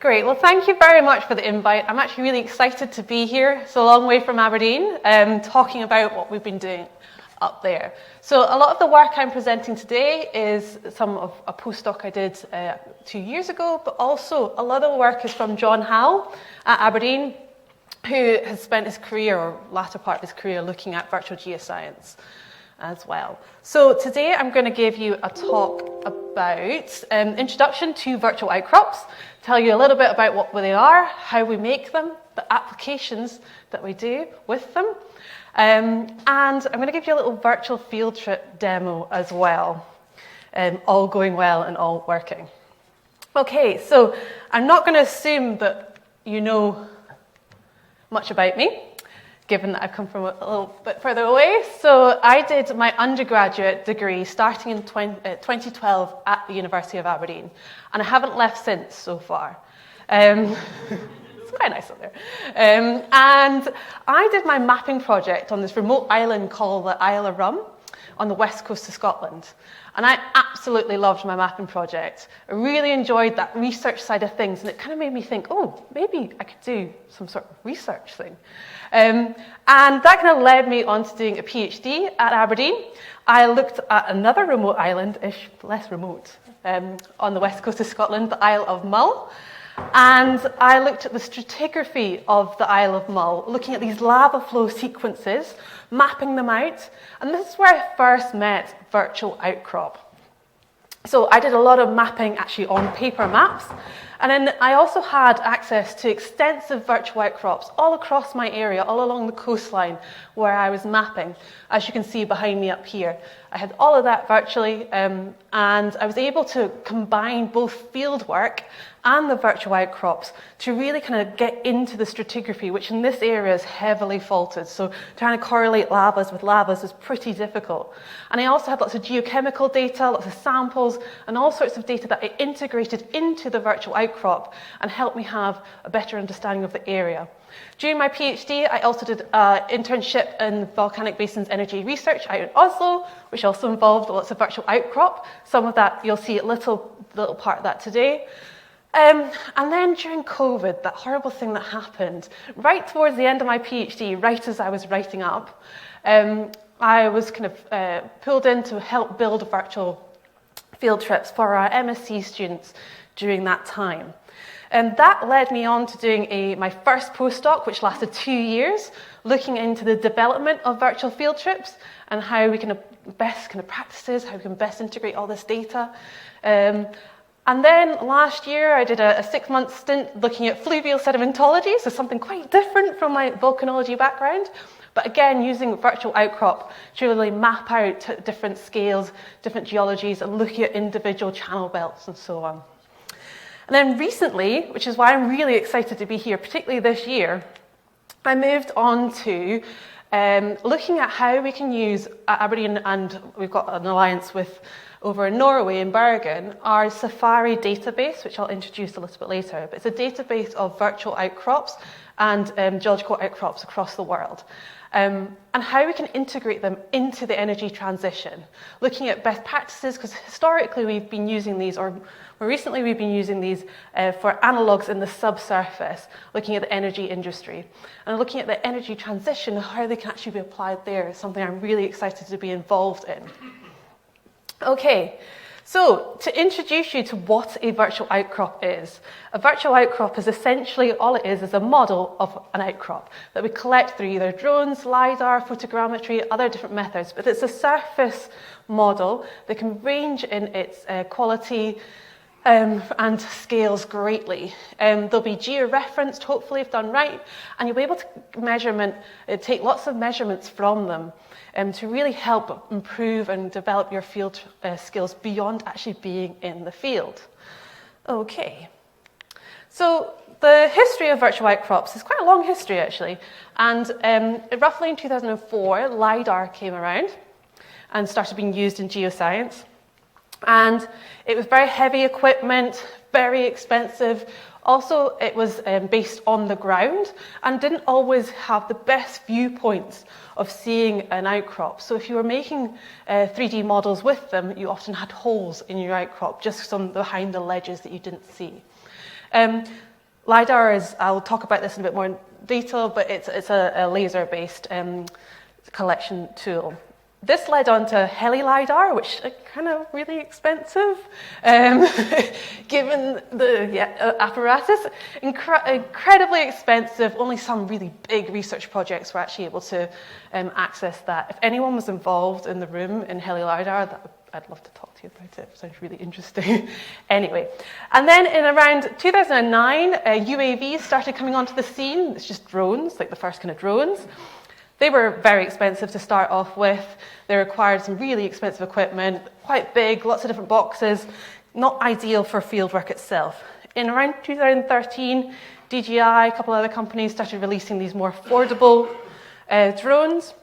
Great, well thank you very much for the invite. I'm actually really excited to be here. It's a long way from Aberdeen, talking about what we've been doing up there. So a lot of the work I'm presenting today is some of a postdoc I did 2 years ago, but also a lot of the work is from John Howell at Aberdeen, who has spent his career, or latter part of his career, looking at virtual geoscience as well. So today I'm going to give you a talk about introduction to virtual outcrops, tell you a little bit about what they are, how we make them, the applications that we do with them, and I'm going to give you a little virtual field trip demo as well, all going well and all working. Okay, so I'm not going to assume that you know much about me, given that I've come from a little bit further away. So I did my undergraduate degree starting in 2012 at the University of Aberdeen, and I haven't left since so far. It's quite nice up there. And I did my mapping project on this remote island called the Isle of Rum on the west coast of Scotland. And I absolutely loved my mapping project. I really enjoyed that research side of things, and it kind of made me think, oh, maybe I could do some sort of research thing. And that kind of led me on to doing a PhD at Aberdeen. I looked at another remote island-ish, less remote, on the west coast of Scotland, the Isle of Mull. And I looked at the stratigraphy of the Isle of Mull, looking at these lava flow sequences, mapping them out. And this is where I first met virtual outcrop. So I did a lot of mapping actually on paper maps. And then I also had access to extensive virtual outcrops all across my area, all along the coastline where I was mapping, as you can see behind me up here. I had all of that virtually, and I was able to combine both fieldwork and the virtual outcrops to really kind of get into the stratigraphy, which in this area is heavily faulted. So trying to correlate lavas with lavas is pretty difficult. And I also had lots of geochemical data, lots of samples, and all sorts of data that I integrated into the virtual outcrop and helped me have a better understanding of the area. During my PhD, I also did an internship in volcanic basins energy research out in Oslo, which also involved lots of virtual outcrop. Some of that, you'll see a little part of that today. And then during COVID, that horrible thing that happened, right towards the end of my PhD, right as I was writing up, I was kind of pulled in to help build virtual field trips for our MSc students during that time. And that led me on to doing my first postdoc, which lasted 2 years, looking into the development of virtual field trips and how we can best kind of practices, how we can best integrate all this data. And then last year, I did a 6-month stint looking at fluvial sedimentology, so something quite different from my volcanology background. But again, using virtual outcrop to really map out different scales, different geologies, and looking at individual channel belts and so on. And then recently, which is why I'm really excited to be here, particularly this year, I moved on to looking at how we can use at Aberdeen, and we've got an alliance with over in Norway, in Bergen, our Safari database, which I'll introduce a little bit later. But it's a database of virtual outcrops and geological outcrops across the world. And how we can integrate them into the energy transition. Looking at best practices, because historically we've been using these, or more recently we've been using these for analogues in the subsurface, looking at the energy industry. And looking at the energy transition, how they can actually be applied there is something I'm really excited to be involved in. Okay, so to introduce you to what a virtual outcrop is, a virtual outcrop is essentially all it is a model of an outcrop that we collect through either drones, LiDAR, photogrammetry, other different methods, but it's a surface model that can range in its quality and scales greatly. They'll be geo-referenced, hopefully, if done right, and you'll be able to take lots of measurements from them to really help improve and develop your field skills beyond actually being in the field. Okay, so the history of virtual outcrops is quite a long history, actually, and roughly in 2004, LiDAR came around and started being used in geoscience. And it was very heavy equipment, very expensive. Also, it was based on the ground and didn't always have the best viewpoints of seeing an outcrop. So if you were making 3D models with them, you often had holes in your outcrop, just some behind the ledges that you didn't see. LiDAR is, I'll talk about this in a bit more detail, but it's a laser-based collection tool. This led on to heli-LiDAR, which is kind of really expensive, given the apparatus. Incredibly expensive. Only some really big research projects were actually able to access that. If anyone was involved in the room in heli-LiDAR, I'd love to talk to you about it. It sounds really interesting. Anyway, and then in around 2009, UAVs started coming onto the scene. It's just drones, like the first kind of drones. They were very expensive to start off with. They required some really expensive equipment, quite big, lots of different boxes, not ideal for fieldwork itself. In around 2013, DJI, a couple other companies started releasing these more affordable drones.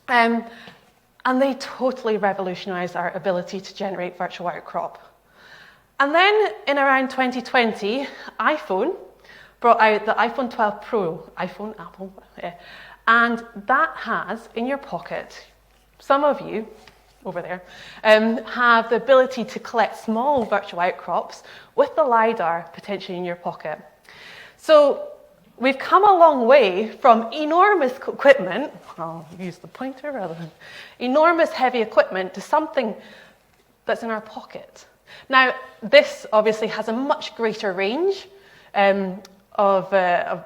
And they totally revolutionized our ability to generate virtual outcrop. And then in around 2020, iPhone brought out the iPhone 12 Pro, Apple, and that has in your pocket, some of you over there, have the ability to collect small virtual outcrops with the LiDAR potentially in your pocket. So we've come a long way from enormous equipment, I'll use the pointer rather than enormous heavy equipment, to something that's in our pocket. Now, this obviously has a much greater range of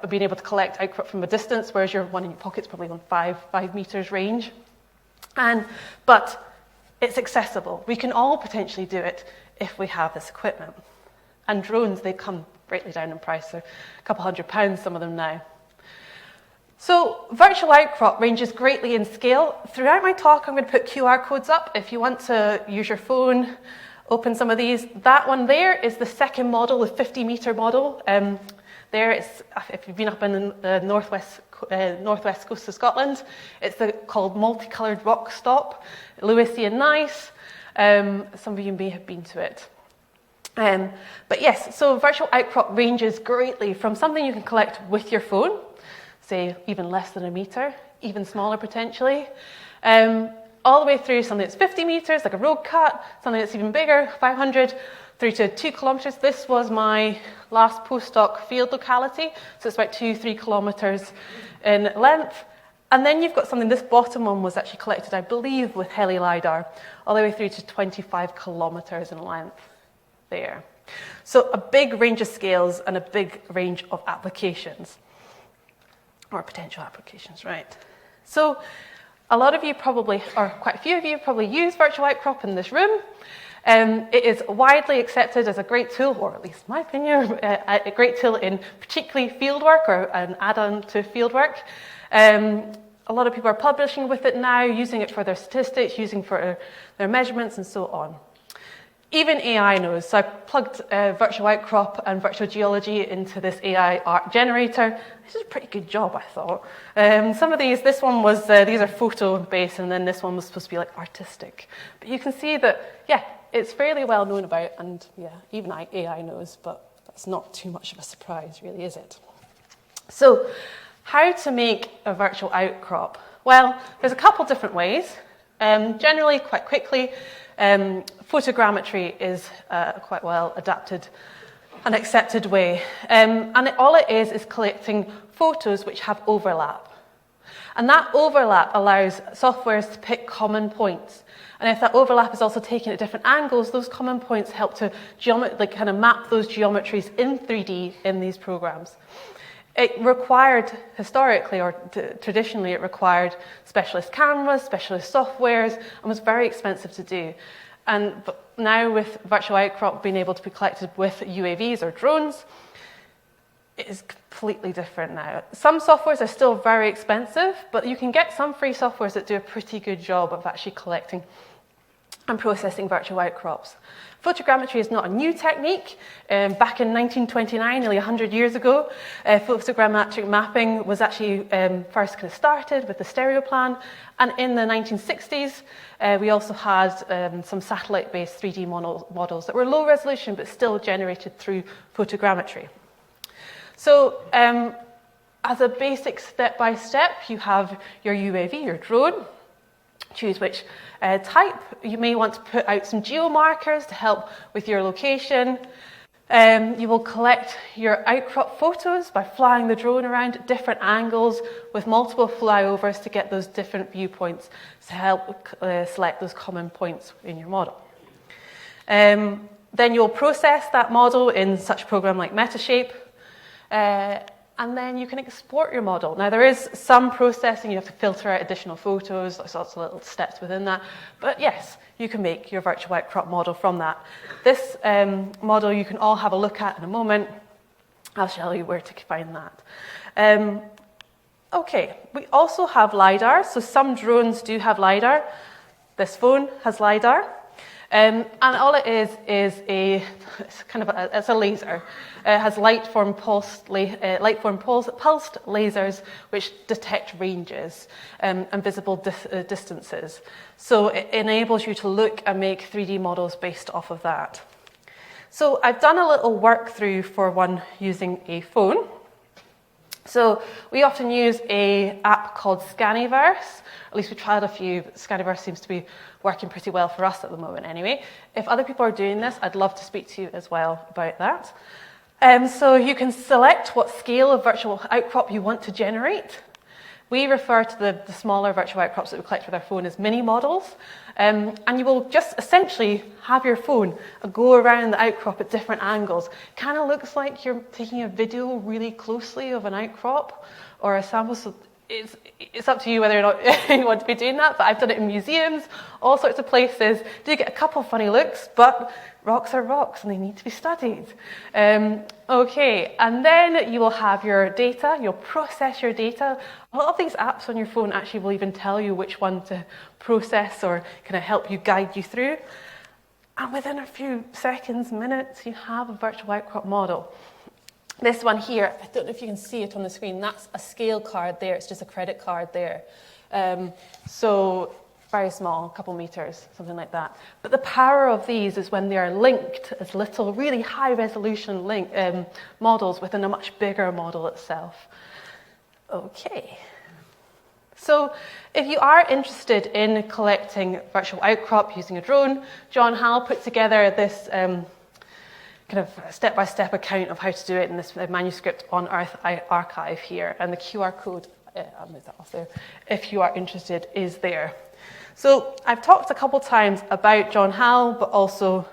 being able to collect outcrop from a distance, whereas your one in your pocket's probably on 5 meters range. But it's accessible. We can all potentially do it if we have this equipment. And drones, they come greatly down in price. They're a couple £100, some of them now. So virtual outcrop ranges greatly in scale. Throughout my talk, I'm going to put QR codes up. If you want to use your phone, open some of these. That one there is the second model, the 50-meter model. There, if you've been up in the northwest coast of Scotland, it's called multicoloured rock stop, Lewisy and nice. Some of you may have been to it. But yes, so virtual outcrop ranges greatly from something you can collect with your phone, say even less than a metre, even smaller potentially, all the way through something that's 50 metres, like a road cut, something that's even bigger, 500, through to 2 kilometres. This was my last postdoc field locality, so it's about 2-3 kilometres in length. And then you've got something, this bottom one was actually collected, I believe, with heli-LiDAR, all the way through to 25 kilometres in length there. So a big range of scales and a big range of applications, or potential applications, right? So a lot of you probably, or quite a few of you probably use virtual outcrop in this room. It is widely accepted as a great tool, or at least in my opinion, a great tool in particularly fieldwork or an add-on to fieldwork. A lot of people are publishing with it now, using it for their statistics, using for their measurements and so on. Even AI knows. So I plugged virtual outcrop and virtual geology into this AI art generator. This is a pretty good job, I thought. Some of these, this one was, these are photo-based, and then this one was supposed to be like artistic. But you can see that, yeah, it's fairly well known about, and yeah, even AI knows, but that's not too much of a surprise, really, is it? So, how to make a virtual outcrop? Well, there's a couple different ways. Generally, quite quickly, photogrammetry is quite well adapted and accepted way. And all it is collecting photos which have overlap. And that overlap allows softwares to pick common points. And if that overlap is also taken at different angles, those common points help to kind of map those geometries in 3D in these programs. It required, historically or traditionally, it required specialist cameras, specialist softwares, and was very expensive to do. But now with virtual outcrop being able to be collected with UAVs or drones, it is completely different now. Some softwares are still very expensive, but you can get some free softwares that do a pretty good job of actually collecting and processing virtual outcrops. Photogrammetry is not a new technique. Back in 1929, nearly 100 years ago, photogrammetric mapping was actually first kind of started with the stereo plan. And in the 1960s, we also had some satellite-based 3D models that were low resolution, but still generated through photogrammetry. So as a basic step-by-step, you have your UAV, your drone. Choose which type. You may want to put out some geomarkers to help with your location. You will collect your outcrop photos by flying the drone around at different angles with multiple flyovers to get those different viewpoints to help select those common points in your model. Then you'll process that model in such a program like Metashape, and then you can export your model. Now, there is some processing. You have to filter out additional photos. There's lots of little steps within that. But yes, you can make your virtual outcrop model from that. This model you can all have a look at in a moment. I'll show you where to find that. Okay, we also have LiDAR. So some drones do have LiDAR. This phone has LiDAR. And all it is it's kind of it's a laser. It has light-form pulsed lasers which detect ranges and visible distances. So it enables you to look and make 3D models based off of that. So I've done a little work through for one using a phone. So we often use an app called Scaniverse. At least we tried a few. Scaniverse seems to be working pretty well for us at the moment anyway. If other people are doing this, I'd love to speak to you as well about that. So you can select what scale of virtual outcrop you want to generate. We refer to the smaller virtual outcrops that we collect with our phone as mini models. And you will just essentially have your phone go around the outcrop at different angles. Kind of looks like you're taking a video really closely of an outcrop or a sample. So it's up to you whether or not you want to be doing that, but I've done it in museums, all sorts of places. Do get a couple of funny looks, but rocks are rocks and they need to be studied. Okay, and then you will have your data, you'll process your data. A lot of these apps on your phone actually will even tell you which one to process or kind of help you guide you through. And within a few seconds, minutes, you have a virtual outcrop model. This one here, I don't know if you can see it on the screen, that's a scale card there, it's just a credit card there. So very small, a couple meters, something like that. But the power of these is when they are linked as little, really high resolution models within a much bigger model itself. Okay. So if you are interested in collecting virtual outcrop using a drone, John Hall put together this kind of step-by-step account of how to do it in this manuscript on Earth Archive here, and the QR code, I'll move that off there, if you are interested, is there. So I've talked a couple times about John Hall, but also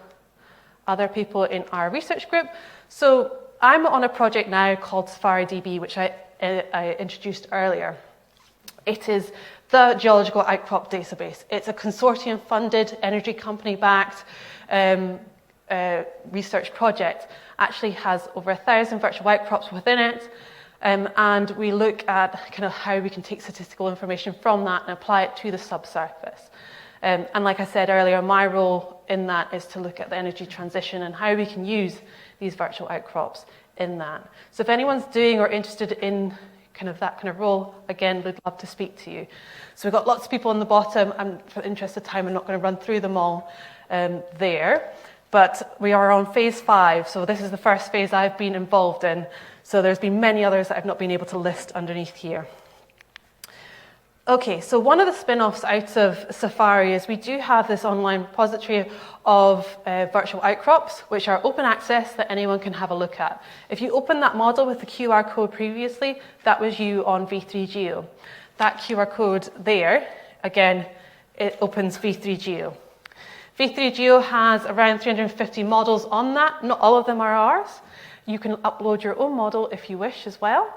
other people in our research group. So I'm on a project now called SafariDB, which I introduced earlier. It is the geological outcrop database. It's a consortium-funded, energy company-backed research project. Actually has over 1,000 virtual outcrops within it, and we look at kind of how we can take statistical information from that and apply it to the subsurface. And like I said earlier, my role in that is to look at the energy transition and how we can use these virtual outcrops in that. So if anyone's doing or interested in kind of that kind of role, again, we'd love to speak to you. So we've got lots of people on the bottom, and for the interest of time, I'm not going to run through them all there. But we are on phase 5, so this is the first phase I've been involved in. So there's been many others that I've not been able to list underneath here. Okay, so one of the spin-offs out of Safari is we do have this online repository of virtual outcrops, which are open access that anyone can have a look at. If you open that model with the QR code previously, that was you on V3Geo. That QR code there, again, it opens V3Geo. V3Geo has around 350 models on that. Not all of them are ours. You can upload your own model if you wish as well.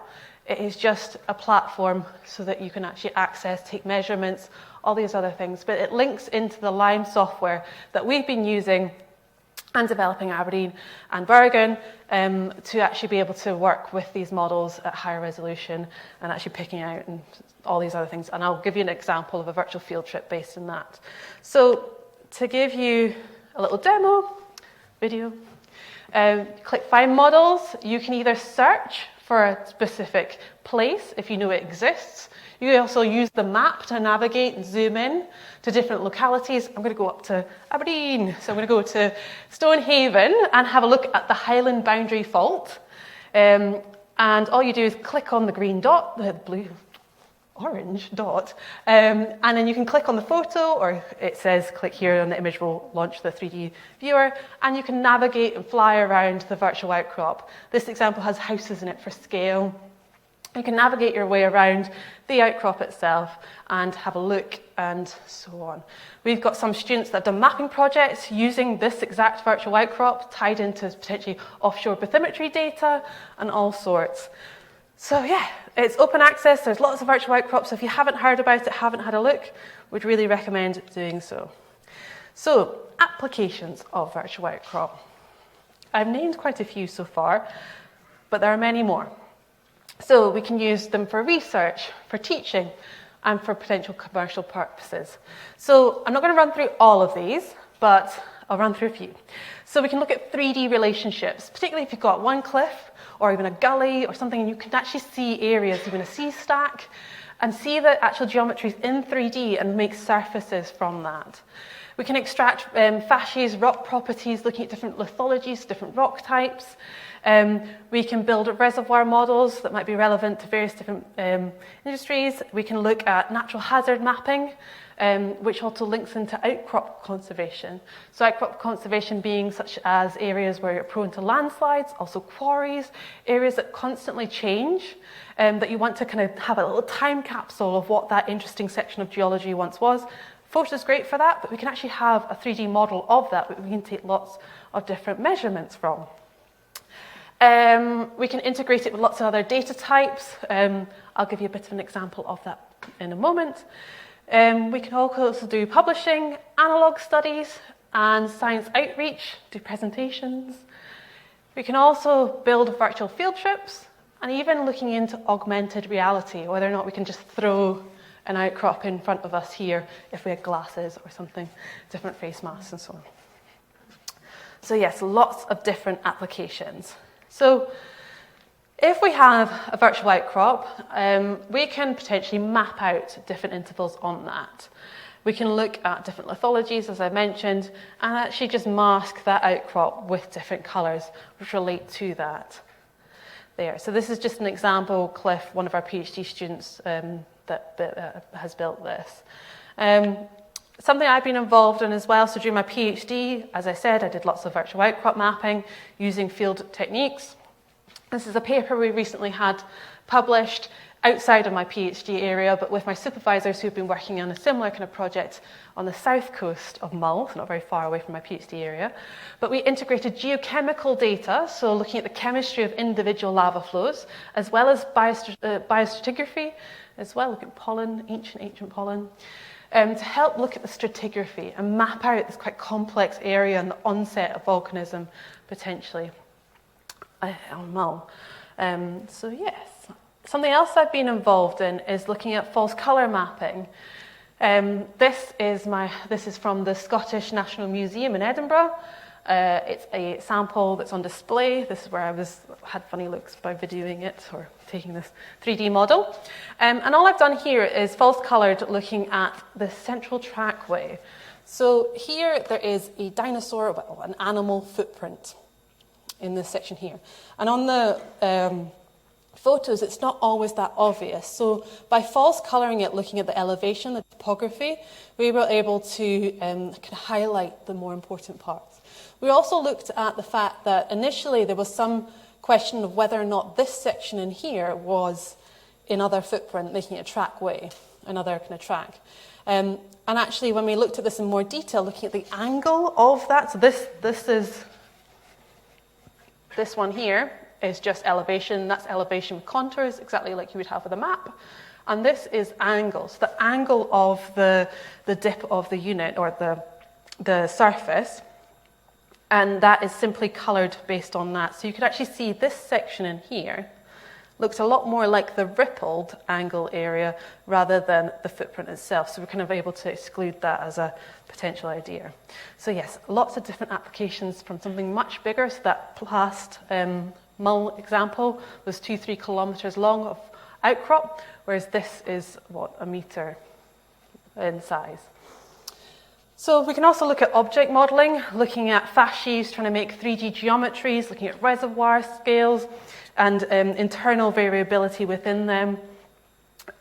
It is just a platform so that you can actually access, take measurements, all these other things. But it links into the Lime software that we've been using and developing Aberdeen and Bergen to actually be able to work with these models at higher resolution and actually picking out and all these other things. And I'll give you an example of a virtual field trip based on that. So to give you a little demo video, click Find Models. You can either search for a specific place if you know it exists. You can also use the map to navigate and zoom in to different localities. I'm going to go up to Aberdeen. So I'm going to go to Stonehaven and have a look at the Highland Boundary Fault. And all you do is click on the green dot, the blue, orange dot, and then you can click on the photo, or it says click here and the image will launch the 3D viewer, and you can navigate and fly around the virtual outcrop. This example has houses in it for scale. You can navigate your way around the outcrop itself and have a look and so on. We've got some students that have done mapping projects using this exact virtual outcrop tied into potentially offshore bathymetry data and all sorts. So yeah, it's open access. There's lots of virtual outcrops. If you haven't heard about it, haven't had a look, would really recommend doing so. So, applications of virtual outcrop. I've named quite a few so far, but there are many more. So we can use them for research, for teaching, and for potential commercial purposes. So I'm not going to run through all of these, but I'll run through a few. So we can look at 3D relationships, particularly if you've got one cliff or even a gully or something, and you can actually see areas, even a sea stack, and see the actual geometries in 3D and make surfaces from that. We can extract facies, rock properties, looking at different lithologies, different rock types. We can build reservoir models that might be relevant to various different industries. We can look at natural hazard mapping, which also links into outcrop conservation. So outcrop conservation being such as areas where you're prone to landslides, also quarries, areas that constantly change, that you want to kind of have a little time capsule of what that interesting section of geology once was. Photo's great for that, but we can actually have a 3D model of that we can take lots of different measurements from. We can integrate it with lots of other data types. I'll give you a bit of an example of that in a moment. We can also do publishing, analog studies, and science outreach, do presentations. We can also build virtual field trips, and even looking into augmented reality, whether or not we can just throw an outcrop in front of us here if we had glasses or something, different face masks and so on. So yes, lots of different applications. So if we have a virtual outcrop, we can potentially map out different intervals on that. We can look at different lithologies, as I mentioned, and actually just mask that outcrop with different colours which relate to that. There. So this is just an example cliff, one of our PhD students that has built this. Something I've been involved in as well, so during my PhD, as I said, I did lots of virtual outcrop mapping using field techniques. This is a paper we recently had published outside of my PhD area, but with my supervisors who've been working on a similar kind of project on the south coast of Mull, so not very far away from my PhD area. But we integrated geochemical data, so looking at the chemistry of individual lava flows, as well as biostratigraphy, as well, looking at pollen, ancient pollen, to help look at the stratigraphy and map out this quite complex area and the onset of volcanism, potentially, on Mull. So yes. Something else I've been involved in is looking at false colour mapping. This is from the Scottish National Museum in Edinburgh. It's a sample that's on display. This is where I had funny looks by videoing it or taking this 3D model. And all I've done here is false coloured looking at the central trackway. So here there is a dinosaur, well, an animal footprint in this section here. And on the photos, it's not always that obvious. So by false colouring it, looking at the elevation, the topography, we were able to kind of highlight the more important parts. We also looked at the fact that initially there was some question of whether or not this section in here was another footprint, making it a trackway, another kind of track. And actually, when we looked at this in more detail, looking at the angle of that, so this one here is just elevation. That's elevation with contours, exactly like you would have with a map. And this is angle, so the angle of the dip of the unit or the surface. And that is simply coloured based on that. So you could actually see this section in here looks a lot more like the rippled angle area rather than the footprint itself. So we're kind of able to exclude that as a potential idea. So yes, lots of different applications from something much bigger. So that last Mull example was 2-3 kilometres long of outcrop, whereas this is, a metre in size. So we can also look at object modelling, looking at facies, trying to make 3D geometries, looking at reservoir scales and internal variability within them.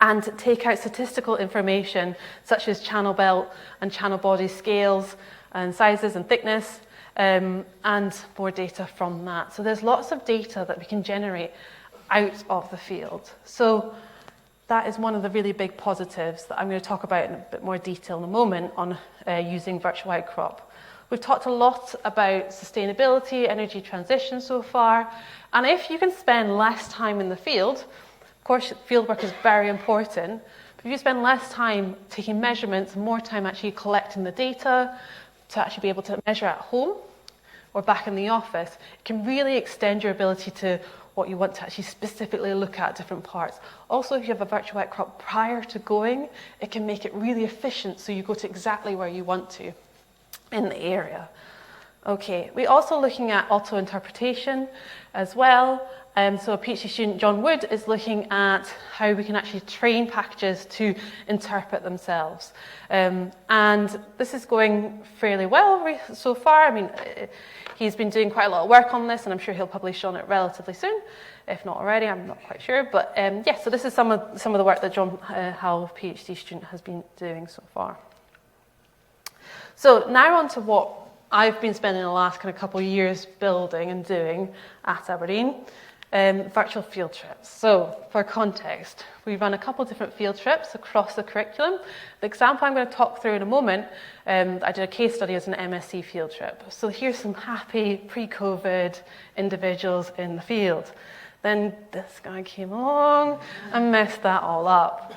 and take out statistical information such as channel belt and channel body scales and sizes and thickness, and more data from that. So there's lots of data that we can generate out of the field. So that is one of the really big positives that I'm going to talk about in a bit more detail in a moment on using virtual outcrop. We've talked a lot about sustainability, energy transition so far, and if you can spend less time in the field, of course fieldwork is very important, but if you spend less time taking measurements, more time actually collecting the data to actually be able to measure at home or back in the office, it can really extend your ability to what you want to actually specifically look at different parts. Also, if you have a virtual outcrop prior to going, it can make it really efficient so you go to exactly where you want to in the area. Okay, we're also looking at auto-interpretation as well. So a PhD student, John Wood, is looking at how we can actually train packages to interpret themselves. And this is going fairly well so far. I mean, he's been doing quite a lot of work on this, and I'm sure he'll publish on it relatively soon, if not already, I'm not quite sure. But yeah, so this is some of the work that John Howell, PhD student, has been doing so far. So now on to what I've been spending the last kind of couple of years building and doing at Aberdeen. Virtual field trips. So for context, we run a couple of different field trips across the curriculum. The example I'm going to talk through in a moment, I did a case study as an MSc field trip. So here's some happy pre-COVID individuals in the field. Then this guy came along and messed that all up.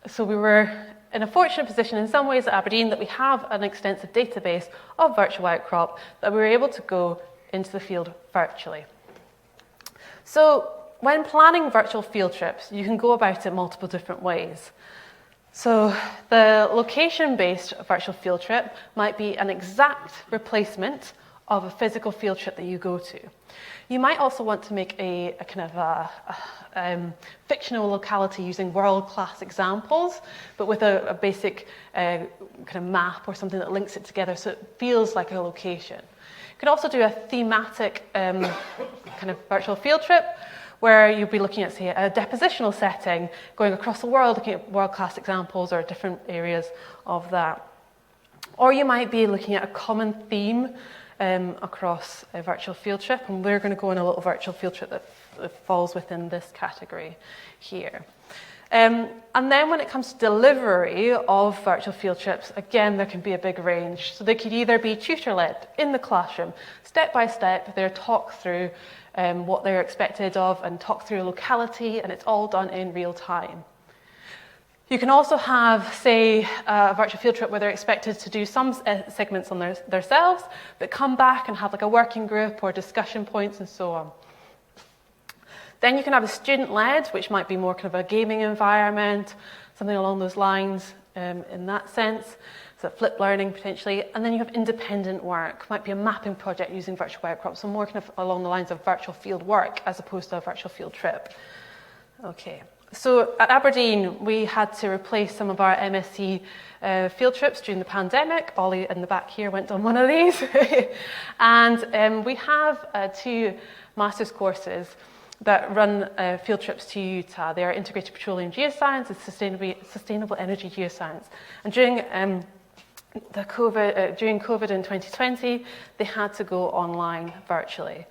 So we were in a fortunate position in some ways at Aberdeen that we have an extensive database of virtual outcrop that we were able to go into the field virtually. So when planning virtual field trips, you can go about it multiple different ways. So the location-based virtual field trip might be an exact replacement of a physical field trip that you go to. You might also want to make a kind of a fictional locality using world-class examples, but with a basic kind of map or something that links it together so it feels like a location. You could also do a thematic kind of virtual field trip where you'll be looking at, say, a depositional setting, going across the world, looking at world-class examples or different areas of that. Or you might be looking at a common theme across a virtual field trip, and we're going to go on a little virtual field trip that falls within this category here. And then when it comes to delivery of virtual field trips, again, there can be a big range. So they could either be tutor-led in the classroom, step by step, they're talk through what they're expected of and talk through a locality, and it's all done in real time. You can also have, say, a virtual field trip where they're expected to do some segments on themselves, but come back and have like a working group or discussion points and so on. Then you can have a student-led, which might be more kind of a gaming environment, something along those lines in that sense, so flipped learning potentially. And then you have independent work, might be a mapping project using virtual outcrop, so more kind of along the lines of virtual field work as opposed to a virtual field trip. Okay, so at Aberdeen, we had to replace some of our MSc field trips during the pandemic. Ollie in the back here went on one of these. And we have 2 master's courses that run field trips to Utah. They are integrated petroleum geoscience and sustainable energy geoscience. And during COVID in 2020, they had to go online virtually.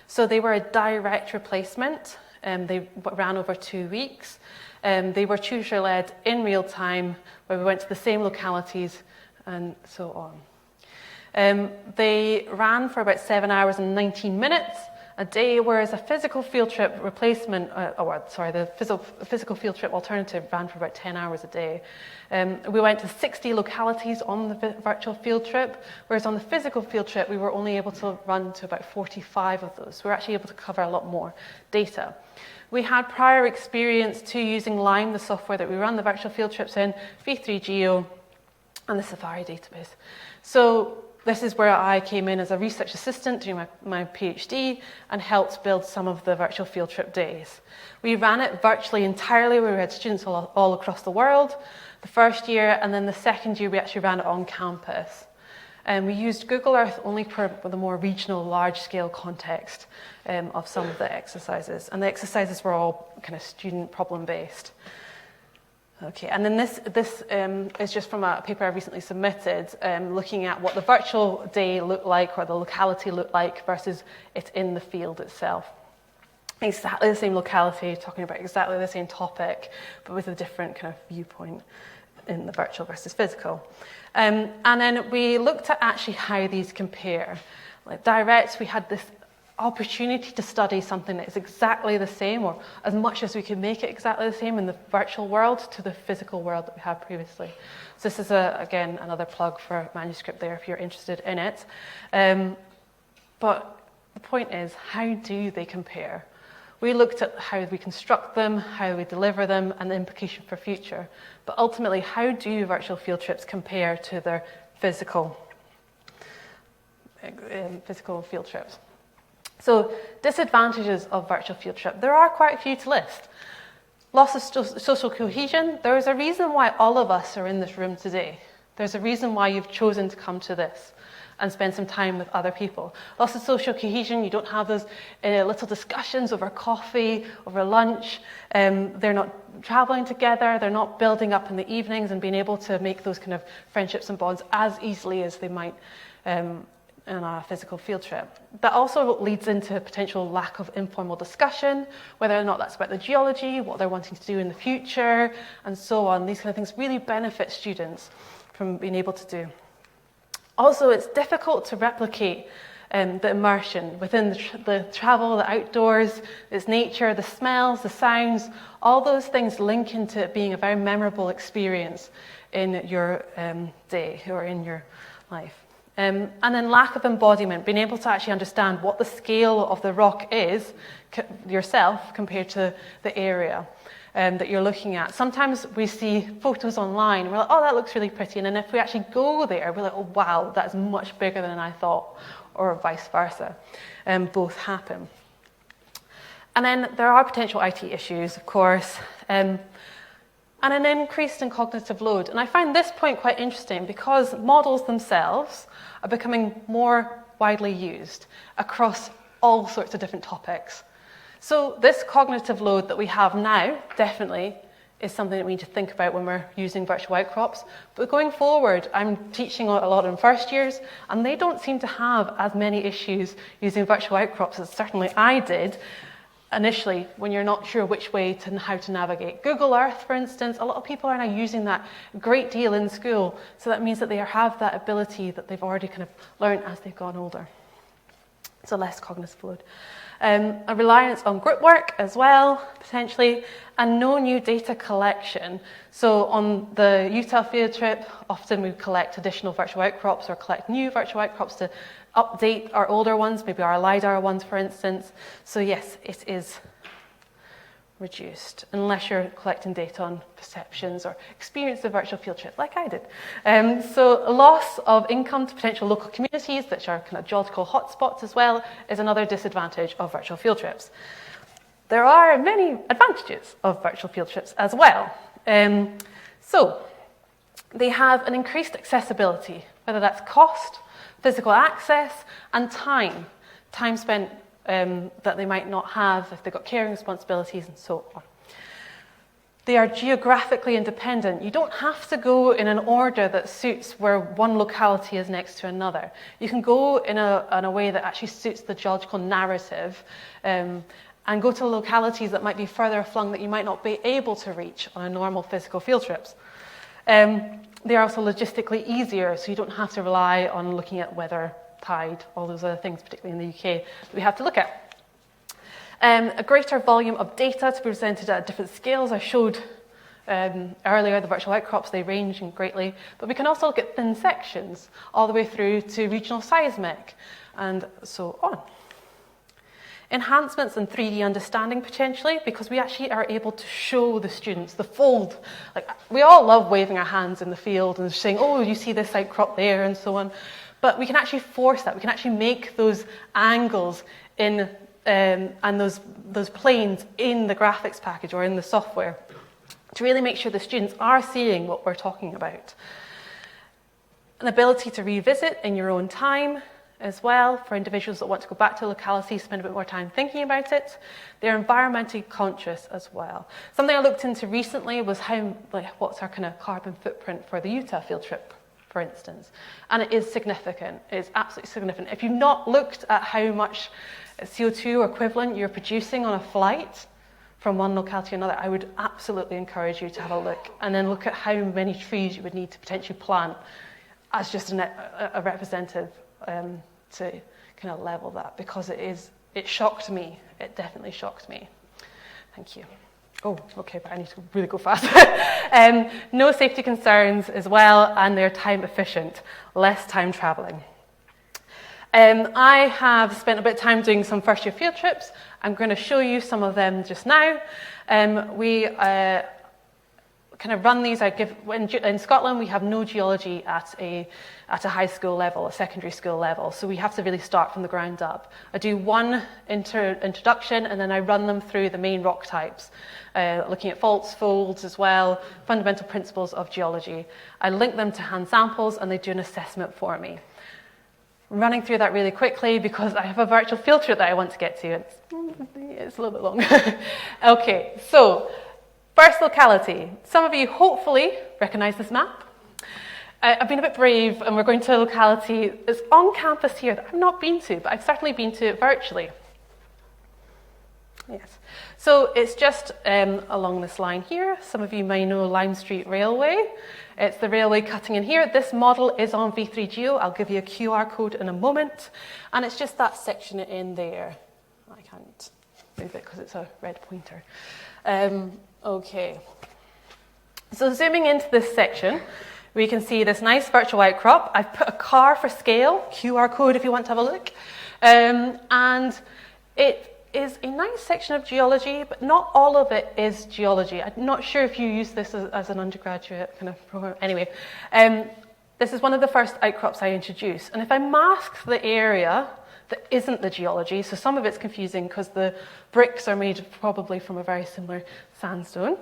So they were a direct replacement. They ran over 2 weeks. They were tutor-led in real time, where we went to the same localities and so on. They ran for about 7 hours and 19 minutes a day, whereas a physical field trip replacement, the physical field trip alternative ran for about 10 hours a day. We went to 60 localities on the virtual field trip, whereas on the physical field trip, we were only able to run to about 45 of those. So we're actually able to cover a lot more data. We had prior experience to using Lime, the software that we run the virtual field trips in, V3Geo, and the Safari database. So this is where I came in as a research assistant doing my PhD and helped build some of the virtual field trip days. We ran it virtually entirely, where we had students all across the world the first year, and then the second year we actually ran it on campus. And we used Google Earth only for the more regional, large-scale context of some of the exercises. And the exercises were all kind of student problem-based. Okay, and then this is just from a paper I recently submitted, looking at what the virtual day looked like, or the locality looked like, versus it in the field itself. Exactly the same locality, talking about exactly the same topic, but with a different kind of viewpoint in the virtual versus physical. And then we looked at actually how these compare. Like direct, we had this opportunity to study something that is exactly the same, or as much as we could make it exactly the same in the virtual world to the physical world that we had previously. So this is, again, another plug for a manuscript there if you're interested in it. But the point is, how do they compare? We looked at how we construct them, how we deliver them, and the implication for future. But ultimately, how do virtual field trips compare to their physical field trips? So, disadvantages of virtual field trip. There are quite a few to list. Loss of social cohesion. There is a reason why all of us are in this room today. There's a reason why you've chosen to come to this and spend some time with other people. Loss of social cohesion, you don't have those little discussions over coffee, over lunch. They're not traveling together, they're not building up in the evenings and being able to make those kind of friendships and bonds as easily as they might in a physical field trip. That also leads into potential lack of informal discussion, whether or not that's about the geology, what they're wanting to do in the future, and so on. These kind of things really benefit students from being able to do. Also, it's difficult to replicate the immersion within the travel, the outdoors, its nature, the smells, the sounds. All those things link into it being a very memorable experience in your day or in your life. And then lack of embodiment, being able to actually understand what the scale of the rock is yourself compared to the area that you're looking at. Sometimes we see photos online and we're like, oh, that looks really pretty. And then if we actually go there, we're like, oh, wow, that's much bigger than I thought, or vice versa. Both happen. And then there are potential IT issues, of course, and an increase in cognitive load. And I find this point quite interesting because models themselves are becoming more widely used across all sorts of different topics. So this cognitive load that we have now definitely is something that we need to think about when we're using virtual outcrops. But going forward, I'm teaching a lot in first years, and they don't seem to have as many issues using virtual outcrops as certainly I did initially when you're not sure which way to how to navigate. Google Earth, for instance, a lot of people are now using that a great deal in school, so that means that they have that ability that they've already kind of learned as they've gone older. So less cognitive load. A reliance on group work as well, potentially, and no new data collection. So on the Utah field trip, often we collect additional virtual outcrops or collect new virtual outcrops to update our older ones, maybe our LiDAR ones, for instance. So yes, it is reduced, unless you're collecting data on perceptions or experience of virtual field trip, like I did. So loss of income to potential local communities, which are kind of geological hotspots as well, is another disadvantage of virtual field trips. There are many advantages of virtual field trips as well. So they have an increased accessibility, whether that's cost, physical access, and time spent that they might not have if they've got caring responsibilities and so on. They are geographically independent. You don't have to go in an order that suits where one locality is next to another. You can go in a way that actually suits the geological narrative and go to localities that might be further flung that you might not be able to reach on a normal physical field trips. They are also logistically easier, so you don't have to rely on looking at weather, tide, all those other things, particularly in the UK, that we have to look at. A greater volume of data to be presented at different scales. I showed earlier the virtual outcrops, they range greatly, but we can also look at thin sections all the way through to regional seismic and so on. Enhancements in 3D understanding potentially, because we actually are able to show the students the fold. Like, we all love waving our hands in the field and saying, oh, you see this outcrop there and so on. But we can actually force that. We can actually make those angles in and those planes in the graphics package or in the software to really make sure the students are seeing what we're talking about. An ability to revisit in your own time as well, for individuals that want to go back to a locality, spend a bit more time thinking about it. They're environmentally conscious as well. Something I looked into recently was what's our kind of carbon footprint for the Utah field trip, for instance. And it is significant. It's absolutely significant. If you've not looked at how much CO2 equivalent you're producing on a flight from one locality to another, I would absolutely encourage you to have a look, and then look at how many trees you would need to potentially plant as just a representative to kind of level that, because it shocked me. It definitely shocked me. Thank you. Oh, okay, but I need to really go fast. No safety concerns as well, and they're time efficient, less time traveling. I have spent a bit of time doing some first year field trips. I'm going to show you some of them just now. We kind of run these. In Scotland, we have no geology at a high school level, a secondary school level, so we have to really start from the ground up. I do one introduction, and then I run them through the main rock types, looking at faults, folds as well, fundamental principles of geology. I link them to hand samples, and they do an assessment for me. I'm running through that really quickly because I have a virtual field trip that I want to get to. It's a little bit long. Okay, so first locality. Some of you hopefully recognize this map. I've been a bit brave, and we're going to a locality that's on campus here that I've not been to, but I've certainly been to it virtually. Yes. So it's just along this line here. Some of you may know Lime Street Railway. It's the railway cutting in here. This model is on V3Geo. I'll give you a QR code in a moment. And it's just that section in there. I can't move it because it's a red pointer. Okay. So zooming into this section, we can see this nice virtual outcrop. I've put a car for scale, QR code if you want to have a look. And it is a nice section of geology, but not all of it is geology. I'm not sure if you use this as an undergraduate kind of program. Anyway, this is one of the first outcrops I introduced. And if I mask the area that isn't the geology, so some of it's confusing because the bricks are made probably from a very similar sandstone.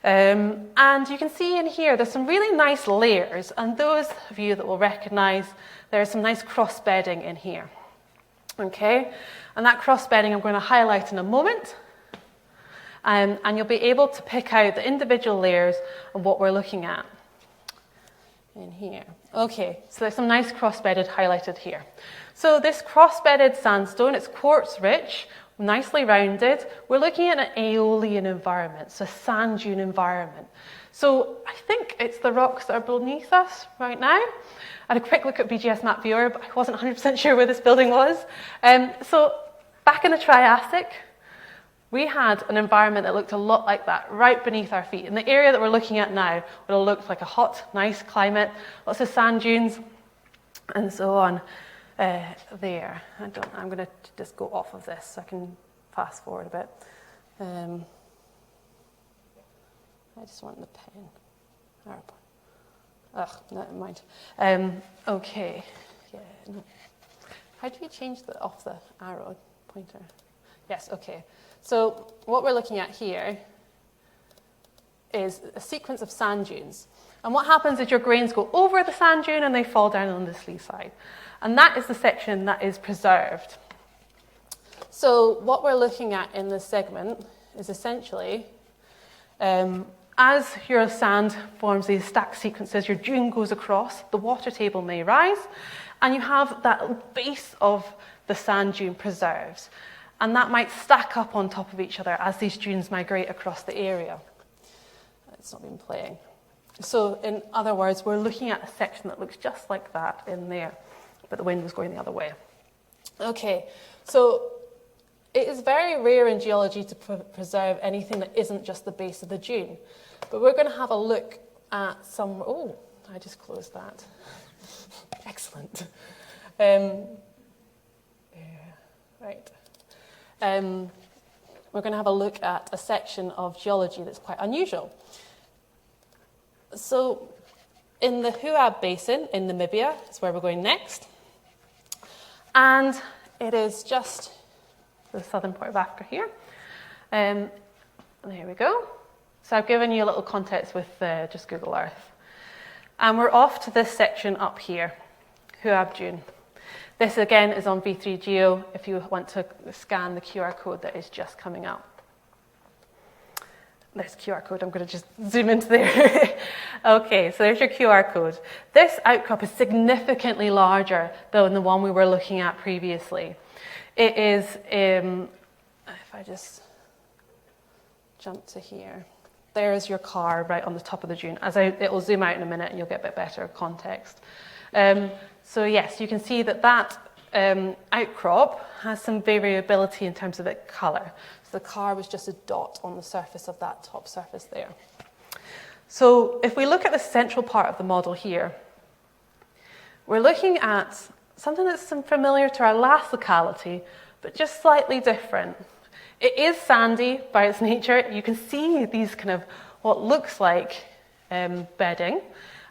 And you can see in here, there's some really nice layers. And those of you that will recognize, there's some nice cross-bedding in here. Okay, and that cross-bedding I'm going to highlight in a moment. And you'll be able to pick out the individual layers of what we're looking at in here. Okay, so there's some nice cross-bedded highlighted here. So this cross-bedded sandstone, it's quartz-rich, nicely rounded. We're looking at an aeolian environment, so a sand dune environment. So I think it's the rocks that are beneath us right now. I had a quick look at BGS Map Viewer, but I wasn't 100% sure where this building was. So back in the Triassic, we had an environment that looked a lot like that, right beneath our feet. And the area that we're looking at now would have looked like a hot, nice climate, lots of sand dunes, and so on there. I'm going to just go off of this so I can fast forward a bit. I just want the pen. Ugh, never mind. Okay. Yeah. No. How do you change off the arrow pointer? Yes. Okay. So what we're looking at here is a sequence of sand dunes. And what happens is your grains go over the sand dune and they fall down on this lee side. And that is the section that is preserved. So what we're looking at in this segment is essentially, as your sand forms these stacked sequences, your dune goes across, the water table may rise, and you have that base of the sand dune preserves. And that might stack up on top of each other as these dunes migrate across the area. It's not been playing. So in other words, we're looking at a section that looks just like that in there, but the wind was going the other way. Okay, so it is very rare in geology to preserve anything that isn't just the base of the dune. But we're going to have a look at some... Oh, I just closed that. Excellent. Right. We're going to have a look at a section of geology that's quite unusual. So in the Huab Basin in Namibia is where we're going next. And it is just the southern part of Africa here. There we go. So I've given you a little context with just Google Earth. And we're off to this section up here, Huab Dune. This again is on V3 Geo if you want to scan the QR code that is just coming up. There's QR code, I'm going to just zoom into there. Okay, so there's your QR code. This outcrop is significantly larger than the one we were looking at previously. It is, if I just jump to here, there's your car right on the top of the dune. It will zoom out in a minute and you'll get a bit better context. So yes, you can see that outcrop has some variability in terms of its colour. So the car was just a dot on the surface of that top surface there. So if we look at the central part of the model here, we're looking at something that's familiar to our last locality, but just slightly different. It is sandy by its nature. You can see these kind of what looks like bedding,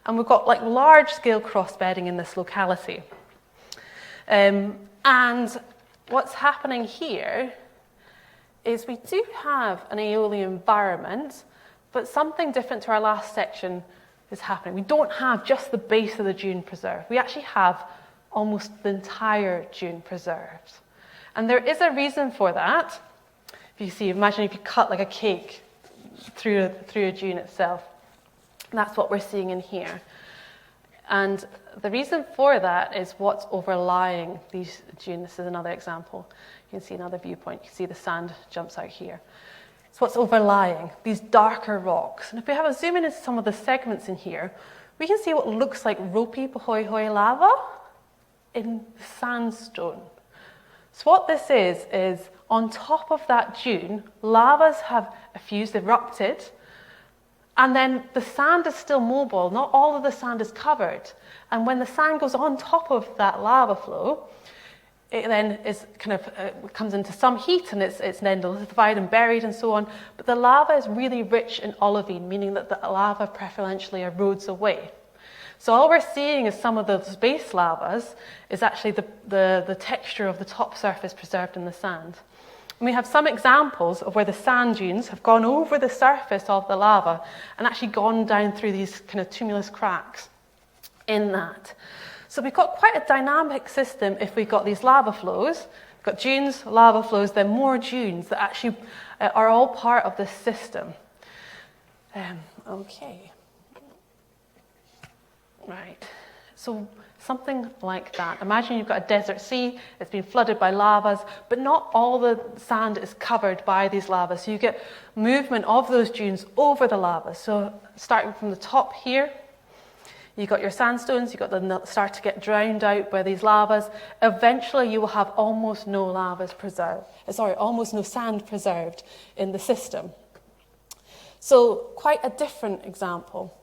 and we've got like large-scale cross-bedding in this locality. And what's happening here is we do have an aeolian environment, but something different to our last section is happening. We don't have just the base of the dune preserved. We actually have almost the entire dune preserved. And there is a reason for that. If you see, imagine if you cut like a cake through a dune itself. That's what we're seeing in here. And the reason for that is what's overlying these dunes. This is another example. You can see another viewpoint. You can see the sand jumps out here. It's what's overlying, these darker rocks. And if we have a zoom in into some of the segments in here, we can see what looks like ropey Pahoehoe lava in sandstone. So what this is on top of that dune, lavas have effused, erupted, and then the sand is still mobile. Not all of the sand is covered. And when the sand goes on top of that lava flow, it then is kind of comes into some heat and it's then lithified and buried and so on. But the lava is really rich in olivine, meaning that the lava preferentially erodes away. So all we're seeing is some of those base lavas is actually the texture of the top surface preserved in the sand. And we have some examples of where the sand dunes have gone over the surface of the lava and actually gone down through these kind of tumulus cracks in that. So we've got quite a dynamic system if we've got these lava flows. We've got dunes, lava flows, then more dunes that actually are all part of this system. Okay. Right. So something like that. Imagine you've got a desert sea, it's been flooded by lavas, but not all the sand is covered by these lavas. So you get movement of those dunes over the lava. So starting from the top here, you've got your sandstones, you've got them that start to get drowned out by these lavas. Eventually you will have almost no almost no sand preserved in the system. So quite a different example.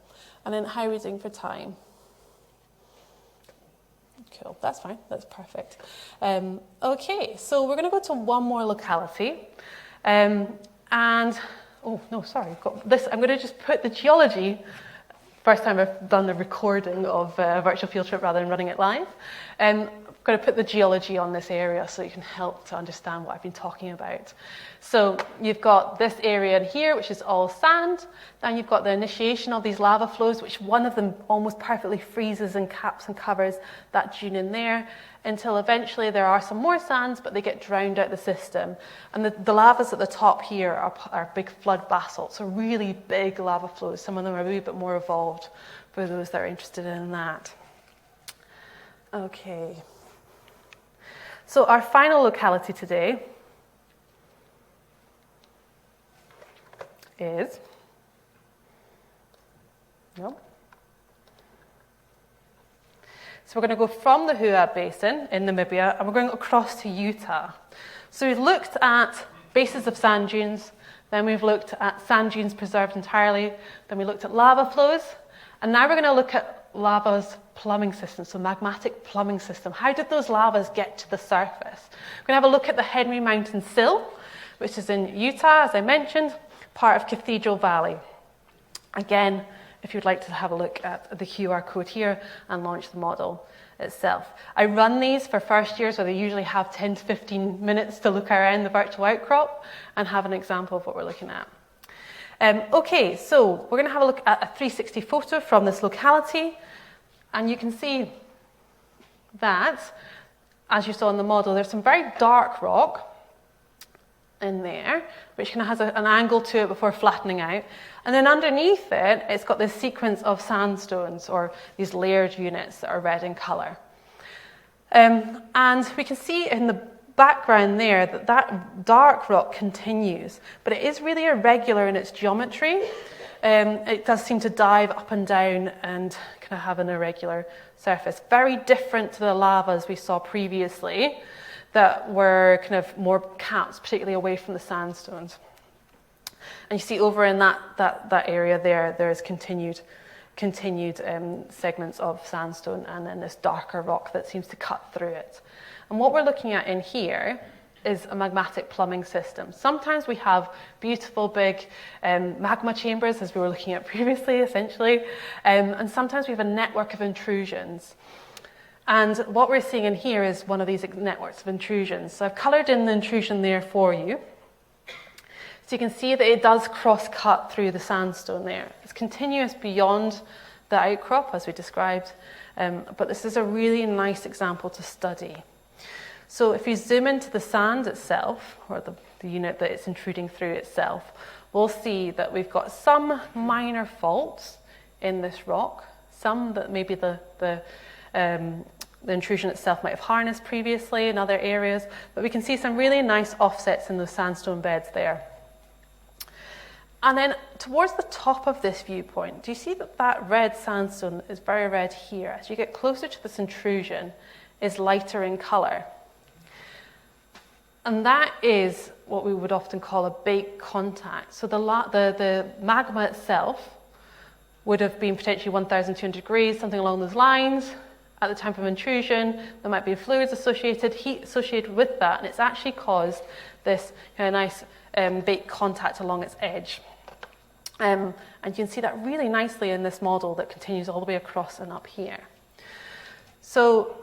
And then how are we doing for time? Cool, that's fine, that's perfect. Okay, so we're going to go to one more locality. Oh, no, sorry, I've got this. I'm going to just put the geology. First time I've done a recording of a virtual field trip rather than running it live. I'm going to put the geology on this area so you can help to understand what I've been talking about. So you've got this area in here, which is all sand. Then you've got the initiation of these lava flows, which one of them almost perfectly freezes and caps and covers that dune in there, until eventually there are some more sands, but they get drowned out the system. And the lavas at the top here are big flood basalts, so really big lava flows. Some of them are a wee bit more evolved for those that are interested in that. Okay. So our final locality today is, so we're going to go from the Huab Basin in Namibia and we're going across to Utah. So we've looked at bases of sand dunes, then we've looked at sand dunes preserved entirely, then we looked at lava flows, and now we're going to look at lava's plumbing system, so magmatic plumbing system. How did those lavas get to the surface? We're going to have a look at the Henry Mountain Sill, which is in Utah, as I mentioned, part of Cathedral Valley. Again, if you'd like to have a look at the QR code here and launch the model itself. I run these for first years where they usually have 10 to 15 minutes to look around the virtual outcrop and have an example of what we're looking at. Okay, so we're going to have a look at a 360 photo from this locality, and you can see that, as you saw in the model, there's some very dark rock in there, which kind of has an angle to it before flattening out. And then underneath it, it's got this sequence of sandstones, or these layered units that are red in colour. And we can see in the background there that that dark rock continues, but it is really irregular in its geometry. It does seem to dive up and down and kind of have an irregular surface. Very different to the lavas we saw previously that were kind of more capped, particularly away from the sandstones. And you see over in that area there's continued segments of sandstone and then this darker rock that seems to cut through it. And what we're looking at in here is a magmatic plumbing system. Sometimes we have beautiful big magma chambers, as we were looking at previously, essentially, and sometimes we have a network of intrusions. And what we're seeing in here is one of these networks of intrusions. So I've coloured in the intrusion there for you. So you can see that it does cross-cut through the sandstone there. It's continuous beyond the outcrop, as we described, but this is a really nice example to study. So if you zoom into the sand itself, or the unit that it's intruding through itself, we'll see that we've got some minor faults in this rock, some that maybe the intrusion itself might have harnessed previously in other areas, but we can see some really nice offsets in the sandstone beds there. And then towards the top of this viewpoint, do you see that that red sandstone is very red here? As you get closer to this intrusion, is lighter in colour. And that is what we would often call a bake contact. So the magma itself would have been potentially 1,200 degrees, something along those lines. At the time of intrusion, there might be fluids associated, heat associated with that, and it's actually caused this kind of nice bake contact along its edge. And you can see that really nicely in this model that continues all the way across and up here. So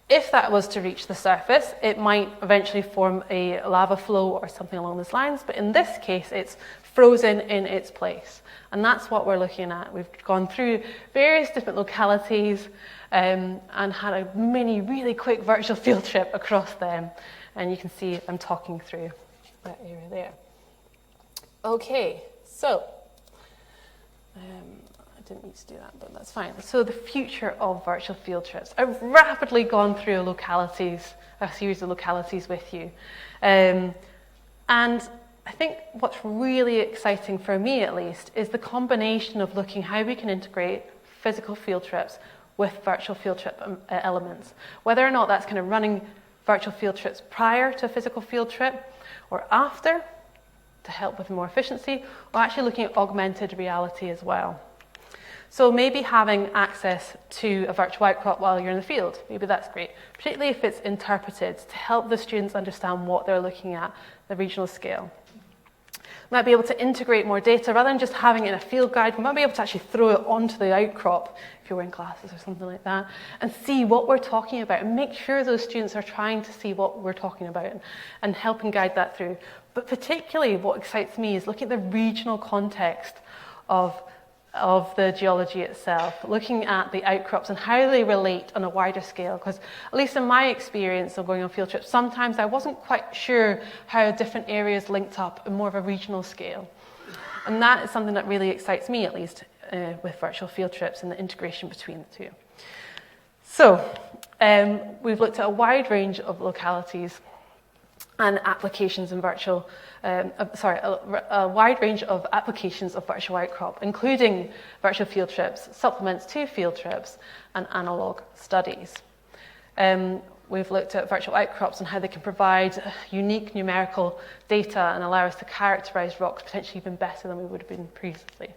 if that was to reach the surface, it might eventually form a lava flow or something along those lines, but in this case, it's frozen in its place. And that's what we're looking at. We've gone through various different localities and had a mini, really quick virtual field trip across them. And you can see I'm talking through that area there. Okay, so I didn't need to do that, but that's fine. So the future of virtual field trips. I've rapidly gone through a series of localities with you. And I think what's really exciting for me, at least, is the combination of looking how we can integrate physical field trips with virtual field trip elements. Whether or not that's kind of running virtual field trips prior to a physical field trip or after to help with more efficiency, or actually looking at augmented reality as well. So maybe having access to a virtual outcrop while you're in the field, maybe that's great, particularly if it's interpreted to help the students understand what they're looking at, the regional scale. We might be able to integrate more data rather than just having it in a field guide. We might be able to actually throw it onto the outcrop if you're wearing glasses or something like that and see what we're talking about and make sure those students are trying to see what we're talking about and helping guide that through. But particularly what excites me is looking at the regional context of the geology itself, looking at the outcrops and how they relate on a wider scale. Because at least in my experience of going on field trips, sometimes I wasn't quite sure how different areas linked up in more of a regional scale. And that is something that really excites me, at least, with virtual field trips and the integration between the two. So we've looked at a wide range of localities and applications in a wide range of applications of virtual outcrop, including virtual field trips, supplements to field trips, and analogue studies. We've looked at virtual outcrops and how they can provide unique numerical data and allow us to characterize rocks potentially even better than we would have been previously.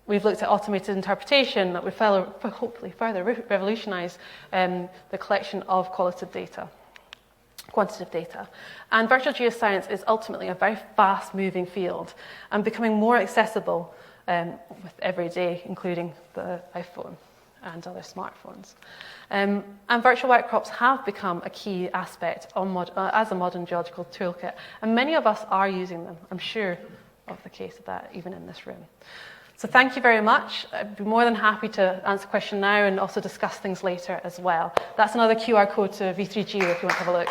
We've looked at automated interpretation that will hopefully further revolutionize the collection of quantitative data. And virtual geoscience is ultimately a very fast-moving field and becoming more accessible with every day, including the iPhone. and other smartphones. And virtual outcrops have become a key aspect as a modern geological toolkit, and many of us are using them. I'm sure of the case of that, even in this room. So thank you very much. I'd be more than happy to answer a question now and also discuss things later as well. That's another QR code to V3Geo if you want to have a look.